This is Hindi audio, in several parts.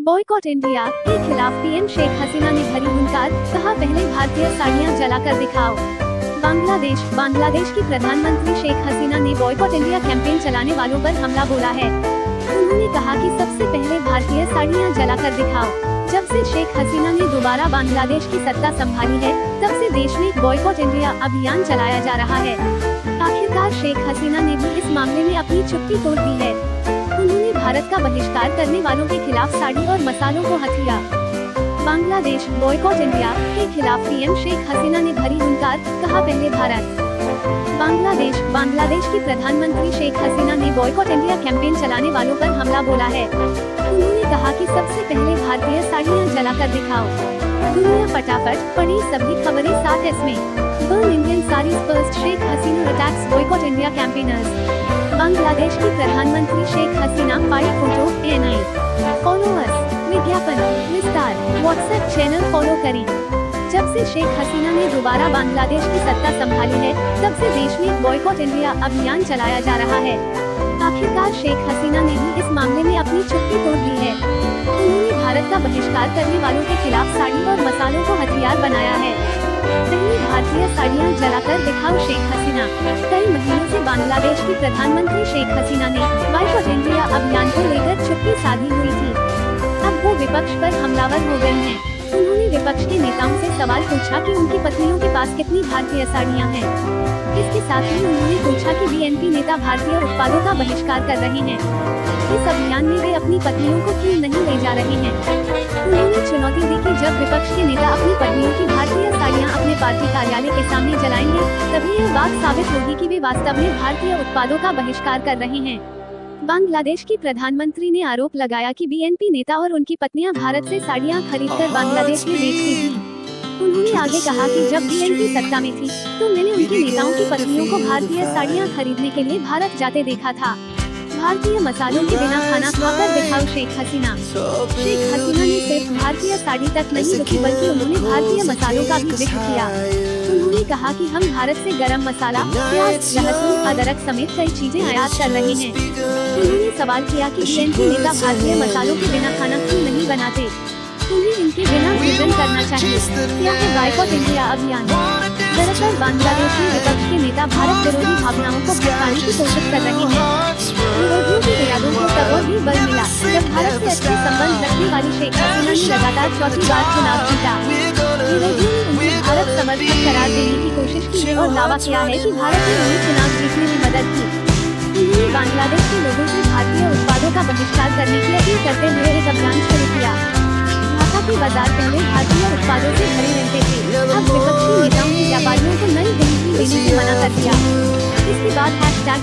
बॉयकॉट इंडिया के खिलाफ पीएम शेख हसीना ने भरी हुंकार, कहा पहले भारतीय साड़ियां जलाकर दिखाओ। बांग्लादेश की प्रधानमंत्री शेख हसीना ने बॉयकॉट इंडिया कैंपेन चलाने वालों पर हमला बोला है। उन्होंने कहा कि सबसे पहले भारतीय साड़ियां जलाकर दिखाओ। जब से शेख हसीना ने दोबारा बांग्लादेश की सत्ता संभाली है, तब से देश में बॉयकॉट इंडिया अभियान चलाया जा रहा है। आखिरकार शेख हसीना ने भी इस मामले में अपनी चुप्पी तोड़ दी है। उन्होंने भारत का बहिष्कार करने वालों के खिलाफ साड़ी और मसालों को हथिया। बांग्लादेश बॉयकॉट इंडिया के खिलाफ पीएम शेख हसीना ने भरी हुंकार, कहा पहले भारत। बांग्लादेश की प्रधानमंत्री शेख हसीना ने बॉयकॉट इंडिया कैंपेन चलाने वालों पर हमला बोला है। उन्होंने कहा कि सबसे पहले भारतीय साड़ियां जलाकर दिखाओ। दुनिया फटाफट, पढ़ी सभी खबरें साथ इसमें। Burn Indian saris first, Sheikh Hasina attacks boycott India campaigners. Bangladesh की प्रधानमंत्री शेख हसीना पाई फोटो NI फॉलोअर्स। विज्ञापन विस्तार, व्हाट्सएप चैनल फॉलो करें। जब से शेख हसीना ने दोबारा बांग्लादेश की सत्ता संभाली है, तब से देश में बॉयकॉट इंडिया अभियान चलाया जा रहा है। आखिरकार शेख हसीना ने भी इस मामले में अपनी चुप्पी तोड़ दी है। उन्होंने भारत का बहिष्कार करने वालों के खिलाफ साड़ी और मसालों को हथियार बनाया है। पहली भारतीय साड़ियां जलाकर दिखाओ शेख हसीना। कई महीनों से बांग्लादेश की प्रधानमंत्री शेख हसीना ने बॉयकॉट इंडिया अभियान को लेकर चुप्पी साधी हुई थी। अब वो विपक्ष पर हमलावर हो गई हैं। उन्होंने विपक्ष के नेताओं से सवाल पूछा कि उनकी पत्नियों के पास कितनी भारतीय साड़ियां हैं। इसके साथ ही उन्होंने पूछा कि BNP नेता भारतीय उत्पादों का बहिष्कार कर रहे हैं। इस अभियान में वे अपनी पत्नियों को क्यों नहीं ले जा रहे हैं। उन्होंने चुनौती दी कि जब विपक्ष के नेता अपनी पत्नियों की भारतीय साड़ियां अपने पार्टी कार्यालय के सामने जलाएंगे, तभी यह बात साबित होगी कि वे वास्तव में भारतीय उत्पादों का बहिष्कार कर रहे हैं। बांग्लादेश की प्रधानमंत्री ने आरोप लगाया कि BNP नेता और उनकी पत्नियां भारत से साड़ियां खरीदकर बांग्लादेश में बेचती थी। उन्होंने आगे कहा कि जब BNP सत्ता में थी, तो मैंने उनके नेताओं की पत्नियों को भारतीय साड़ियां खरीदने के लिए भारत जाते देखा था। भारतीय मसालों के बिना खाना खाकर दिखाओ शेख हसीना। शेख हसीना ने सिर्फ भारतीय साड़ी तक नहीं रुकी, बल्कि उन्होंने भारतीय मसालों का भी जिक्र किया। उन्होंने कहा कि हम भारत से गरम मसाला, प्याज, लहसुन, अदरक समेत कई चीजें आयात कर रहे हैं। उन्होंने सवाल किया कि BNP नेता भारतीय मसालों के बिना खाना क्यों नहीं बनाते। उन्हें इनके बिना भोजन करना चाहिए। क्या है बॉयकॉट इंडिया अभियान? दरअसल बांग्लादेश में विपक्ष के नेता भारत विरोधी भावनाओं को भड़काने की कोशिश कर रहे हैं। विरोधियों के इरादों को तब और भी बल मिला जब भारत से अच्छे संबंध रखने वाली शेख हसीना ने लगातार चौथी बार चुनाव जीता। विरोधियों ने उन्हें भारत समर्थक करार देने की कोशिश की है और दावा किया है कि भारत ने उन्हें चुनाव जीतने में मदद की। उन्होंने बांग्लादेश के लोगों से भारतीय उत्पादों का बहिष्कार करने की अपील करते हुए एक अभियान शुरू किया। ढाका के बाजार पहले भारतीय उत्पादों से भरे रहते थे। अब विपक्षी नेताओं ने व्यापारियों को नई गिनती देने से मना कर दिया। इसके बाद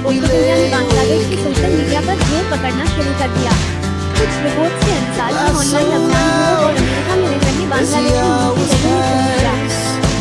#बॉयकॉट इंडिया ने बांग्लादेश की सोशल मीडिया पर जोर पकड़ना शुरू कर दिया। कुछ रिपोर्ट के अनुसार ऑनलाइन